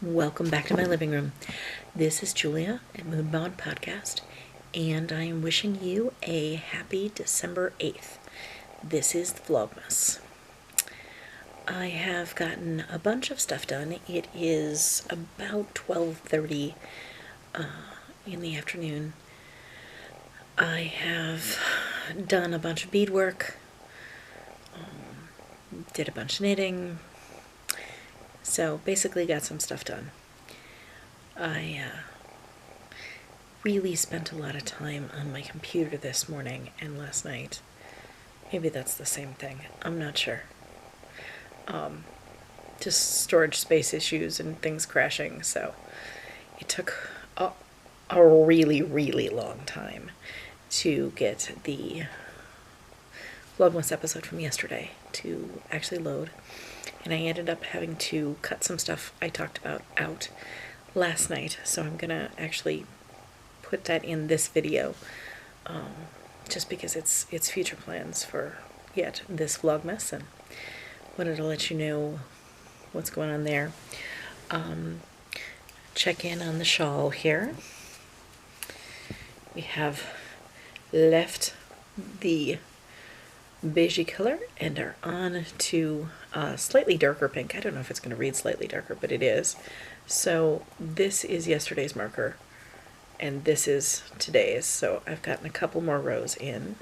Welcome back to my living room. This is Julia at MoonBound Podcast, and I am wishing you a happy December 8th. This is the Vlogmas. I have gotten a bunch of stuff done. It is about 12:30 in the afternoon. I have done a bunch of beadwork, did a bunch of knitting, so basically got some stuff done. I really spent a lot of time on my computer this morning and last night. Maybe that's the same thing. I'm not sure. Just storage space issues and things crashing, so it took a really, really long time to get the Vlogmas episode from yesterday to actually load. And I ended up having to cut some stuff I talked about out last night, so I'm gonna actually put that in this video, just because it's future plans for yet this Vlogmas, and wanted to let you know what's going on there. Check in on the shawl here. We have left the beigey color and are on to slightly darker pink. I don't know if it's going to read slightly darker, but it is. So this is yesterday's marker and this is today's, so I've gotten a couple more rows in.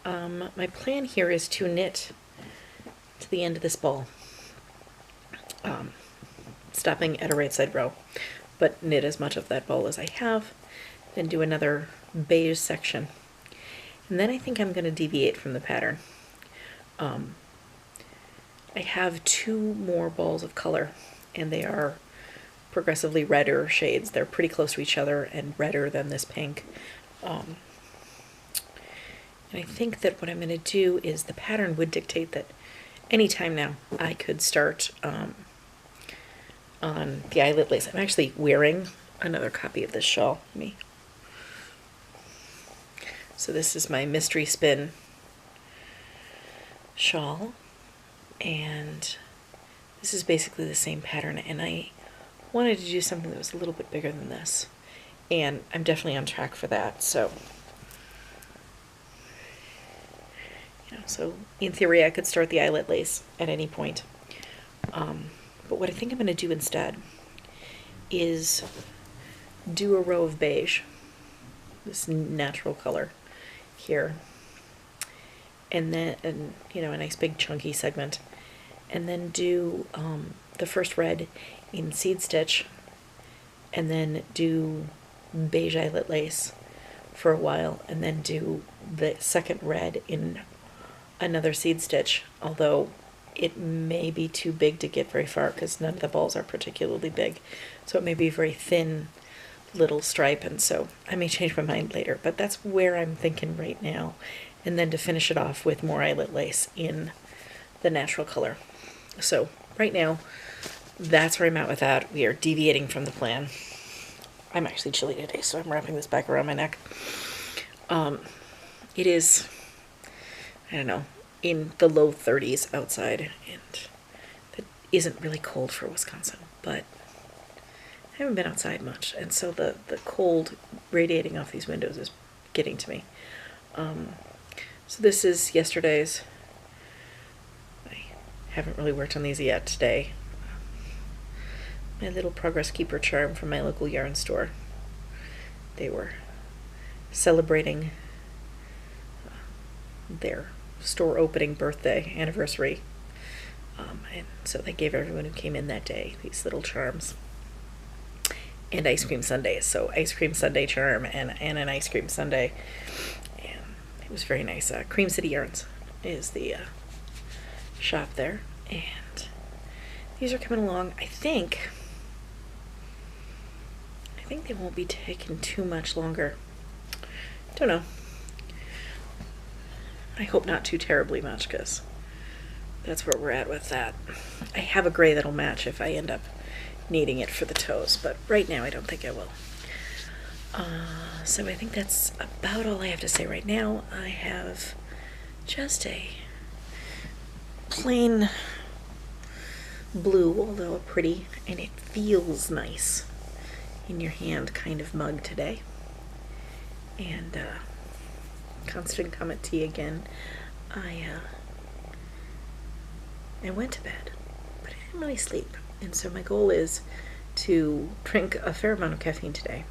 My plan here is to knit to the end of this ball, stopping at a right side row, but knit as much of that ball as I have, then do another beige section. And then I think I'm going to deviate from the pattern. I have two more balls of color, and they are progressively redder shades. They're pretty close to each other and redder than this pink. And I think that what I'm going to do is the pattern would dictate that anytime now I could start on the eyelet lace. I'm actually wearing another copy of this shawl. So this is my Mystery Spin shawl, and this is basically the same pattern, and I wanted to do something that was a little bit bigger than this, and I'm definitely on track for that. So, so in theory I could start the eyelet lace at any point, but what I think I'm going to do instead is do a row of beige, this natural color here, and then a nice big chunky segment, and then do the first red in seed stitch, and then do beige eyelet lace for a while, and then do the second red in another seed stitch, although it may be too big to get very far because none of the balls are particularly big, so it may be a very thin little stripe, and so I may change my mind later, but that's where I'm thinking right now. And then to finish it off with more eyelet lace in the natural color. So right now that's where I'm at with that. We are deviating from the plan. I'm actually chilly today, so I'm wrapping this back around my neck. It is, I don't know, in the low 30s outside, and that isn't really cold for Wisconsin, but I haven't been outside much, and so the cold radiating off these windows is getting to me. So this is yesterday's. I haven't really worked on these yet today. My little Progress Keeper charm from my local yarn store. They were celebrating their store opening birthday anniversary, and so they gave everyone who came in that day these little charms. And ice cream sundaes, so ice cream sundae charm and an ice cream sundae, and it was very nice. Cream City Yarns is the shop there, and these are coming along. I think they won't be taking too much longer. Don't know. I hope not too terribly much, because that's where we're at with that. I have a gray that'll match if I end up needing it for the toes, but right now I don't think I will. So I think that's about all I have to say right now. I have just a plain blue, although a pretty, and it feels nice in your hand kind of mug today. And constant comment tea again. I went to bed, but I didn't really sleep. And so my goal is to drink a fair amount of caffeine today.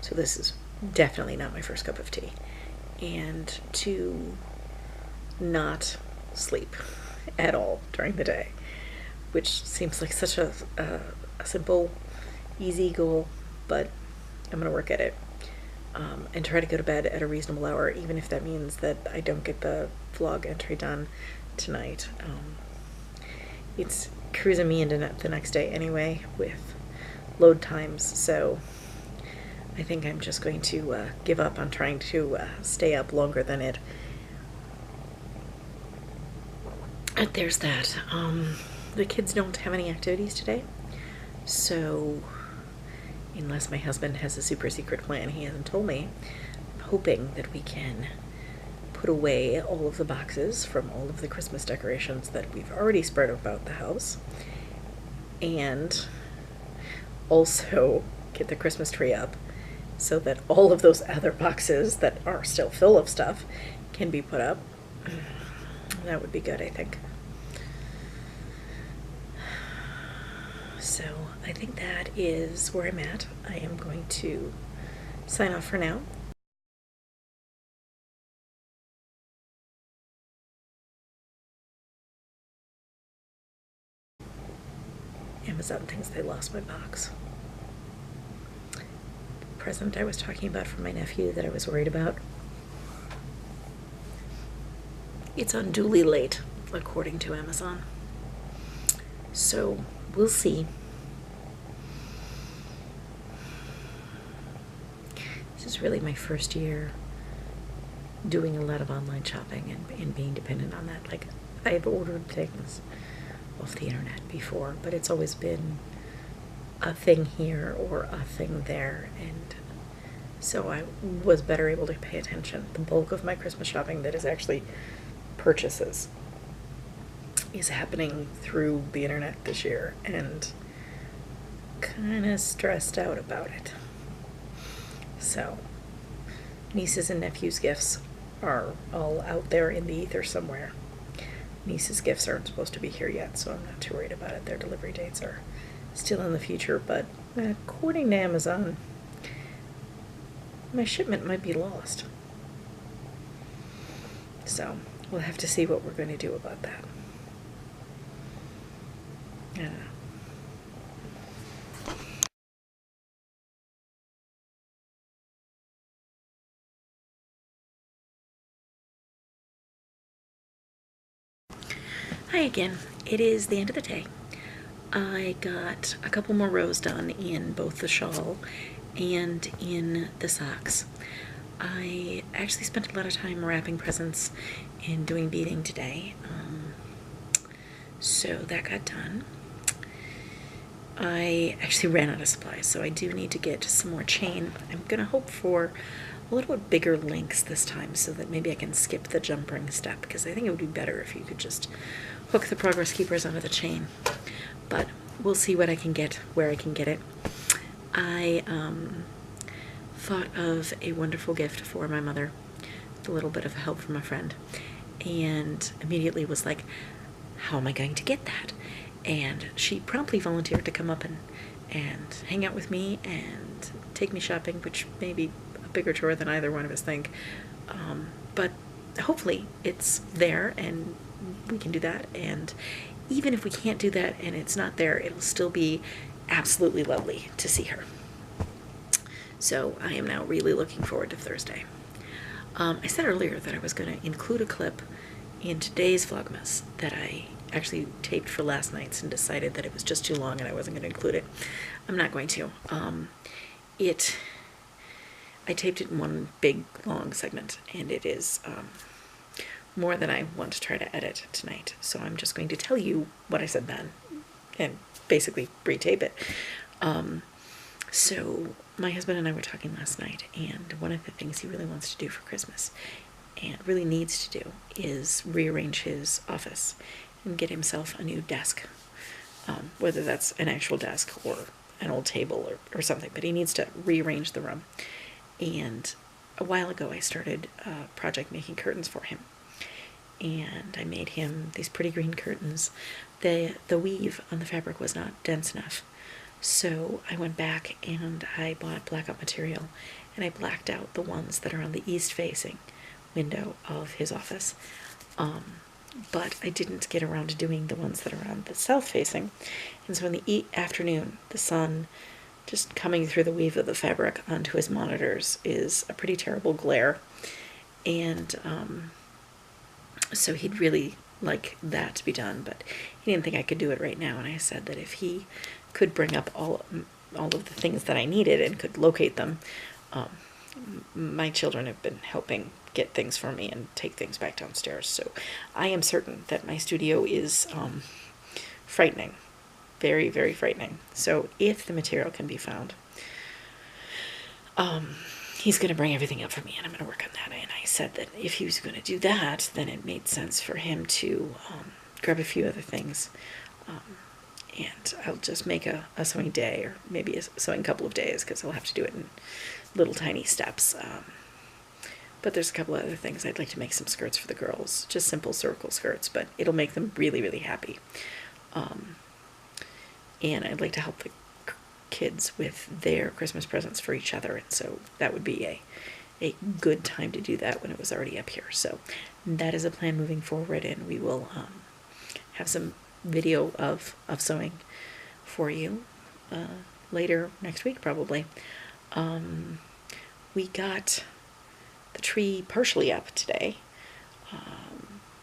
So this is definitely not my first cup of tea. And to not sleep at all during the day, which seems like such a simple, easy goal, but I'm going to work at it. And try to go to bed at a reasonable hour, even if that means that I don't get the vlog entry done tonight. It's cruising me into the next day anyway with load times, so I think I'm just going to give up on trying to stay up longer than it. There's that. The kids don't have any activities today, so unless my husband has a super secret plan he hasn't told me, I'm hoping that we can put away all of the boxes from all of the Christmas decorations that we've already spread about the house, and also get the Christmas tree up so that all of those other boxes that are still full of stuff can be put up. That would be good, I think. So I think that is where I'm at. I am going to sign off for now. Amazon thinks they lost my box. Present I was talking about from my nephew that I was worried about. It's unduly late, according to Amazon. So we'll see. This is really my first year doing a lot of online shopping and being dependent on that. Like, I've ordered things off the internet before, but it's always been a thing here or a thing there, and so I was better able to pay attention. The bulk of my Christmas shopping that is actually purchases is happening through the internet this year, and kind of stressed out about it. So nieces and nephews' gifts are all out there in the ether somewhere. Niece's gifts aren't supposed to be here yet, so I'm not too worried about it. Their delivery dates are still in the future, but according to Amazon, my shipment might be lost. So we'll have to see what we're going to do about that. I don't know. Hi again. It is the end of the day. I got a couple more rows done in both the shawl and in the socks. I actually spent a lot of time wrapping presents and doing beading today, so that got done. I actually ran out of supplies, so I do need to get some more chain. I'm going to hope for a little bit bigger links this time so that maybe I can skip the jump ring step, because I think it would be better if you could just hook the progress keepers onto the chain. But we'll see what I can get, where I can get it. I thought of a wonderful gift for my mother, with a little bit of help from a friend, and immediately was like, how am I going to get that? And she promptly volunteered to come up and hang out with me and take me shopping, which may be a bigger chore than either one of us think. But hopefully it's there and we can do that. And even if we can't do that and it's not there, it'll still be absolutely lovely to see her. So I am now really looking forward to Thursday. I said earlier that I was going to include a clip in today's Vlogmas that I actually taped for last night's and decided that it was just too long and I wasn't going to include it. I'm not going to. I taped it in one big long segment, and it is more than I want to try to edit tonight. So I'm just going to tell you what I said then and basically re-tape it. So my husband and I were talking last night, and one of the things he really wants to do for Christmas and really needs to do is rearrange his office and get himself a new desk whether that's an actual desk or an old table or something, but he needs to rearrange the room. And a while ago I started a project making curtains for him. And I made him these pretty green curtains. The weave on the fabric was not dense enough. So I went back and I bought blackout material and I blacked out the ones that are on the east facing window of his office. But I didn't get around to doing the ones that are on the south facing. And so in the afternoon, the sun just coming through the weave of the fabric onto his monitors is a pretty terrible glare. And so he'd really like that to be done, but he didn't think I could do it right now. And I said that if he could bring up all of the things that I needed and could locate them, my children have been helping get things for me and take things back downstairs. So I am certain that my studio is frightening, very, very frightening. So if the material can be found, he's going to bring everything up for me and I'm going to work on that. And I said that if he was going to do that, then it made sense for him to grab a few other things. And I'll just make a sewing day or maybe a sewing couple of days because I'll have to do it in little tiny steps. But there's a couple of other things. I'd like to make some skirts for the girls, just simple circle skirts, but it'll make them really, really happy. And I'd like to help the kids with their Christmas presents for each other, and so that would be a good time to do that when it was already up here. So that is a plan moving forward, and we will have some video of sewing for you later next week probably. We got the tree partially up today.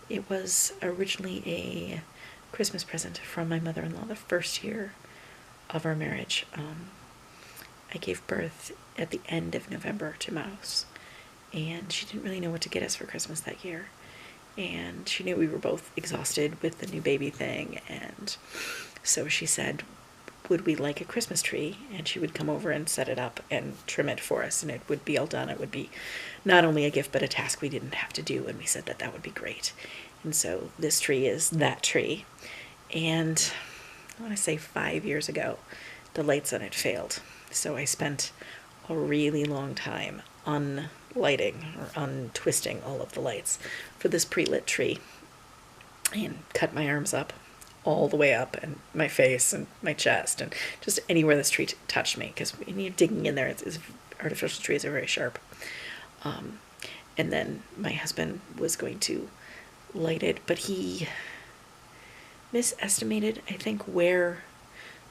It was originally a Christmas present from my mother-in-law the first year of our marriage. I gave birth at the end of November to Mouse, and she didn't really know what to get us for Christmas that year. And she knew we were both exhausted with the new baby thing, and so she said, would we like a Christmas tree? And she would come over and set it up and trim it for us, and it would be all done. It would be not only a gift, but a task we didn't have to do, and we said that that would be great. And so this tree is that tree. And I want to say 5 years ago, the lights on it failed. So I spent a really long time unlighting or untwisting all of the lights for this pre-lit tree and cut my arms up all the way up and my face and my chest and just anywhere this tree touched me, because when you're digging in there, it's artificial trees are very sharp. And then my husband was going to light it, but he misestimated, I think, where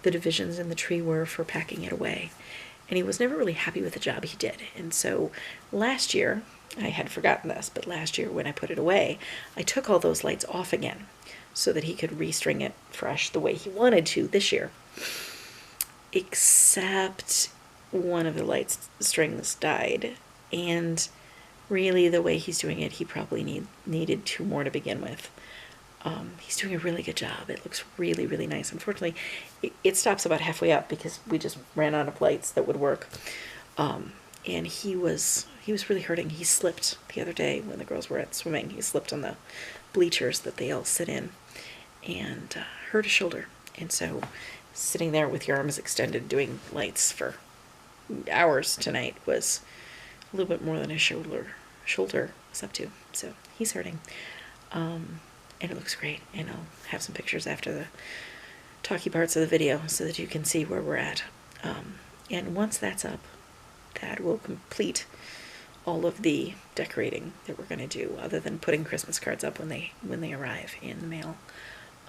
the divisions in the tree were for packing it away. And he was never really happy with the job he did. And so last year, I had forgotten this, but last year when I put it away, I took all those lights off again so that he could restring it fresh the way he wanted to this year. Except one of the light strings died, and really the way he's doing it, he probably needed 2 more to begin with. He's doing a really good job. It looks really, really nice. Unfortunately, it stops about halfway up because we just ran out of lights that would work. And he was really hurting. He slipped the other day when the girls were at swimming. He slipped on the bleachers that they all sit in and hurt his shoulder. And so sitting there with your arms extended doing lights for hours tonight was a little bit more than his shoulder was up to. So he's hurting. And it looks great. And I'll have some pictures after the talky parts of the video so that you can see where we're at. And once that's up, that will complete all of the decorating that we're going to do, other than putting Christmas cards up when they arrive in the mail.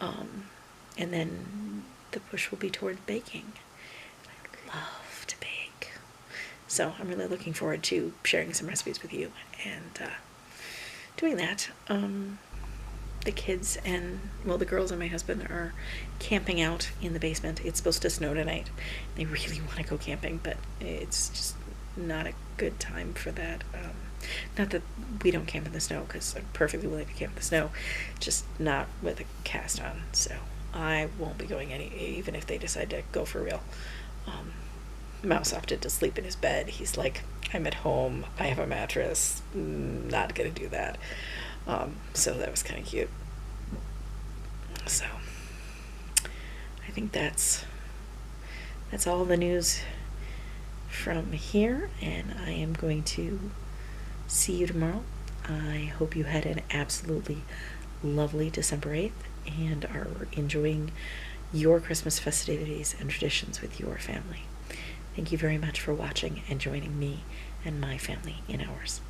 And then the push will be toward baking. I love to bake. So I'm really looking forward to sharing some recipes with you and doing that. The kids the girls and my husband are camping out in the basement. It's supposed to snow tonight. They really want to go camping, but it's just not a good time for that. Not that we don't camp in the snow, because I'm perfectly willing to camp in the snow, just not with a cast on. So I won't be going even if they decide to go for real. Mouse opted to sleep in his bed. He's like, I'm at home, I have a mattress, not gonna do that. So that was kind of cute. So I think that's all the news from here, and I am going to see you tomorrow. I hope you had an absolutely lovely December 8th and are enjoying your Christmas festivities and traditions with your family. Thank you very much for watching and joining me and my family in ours.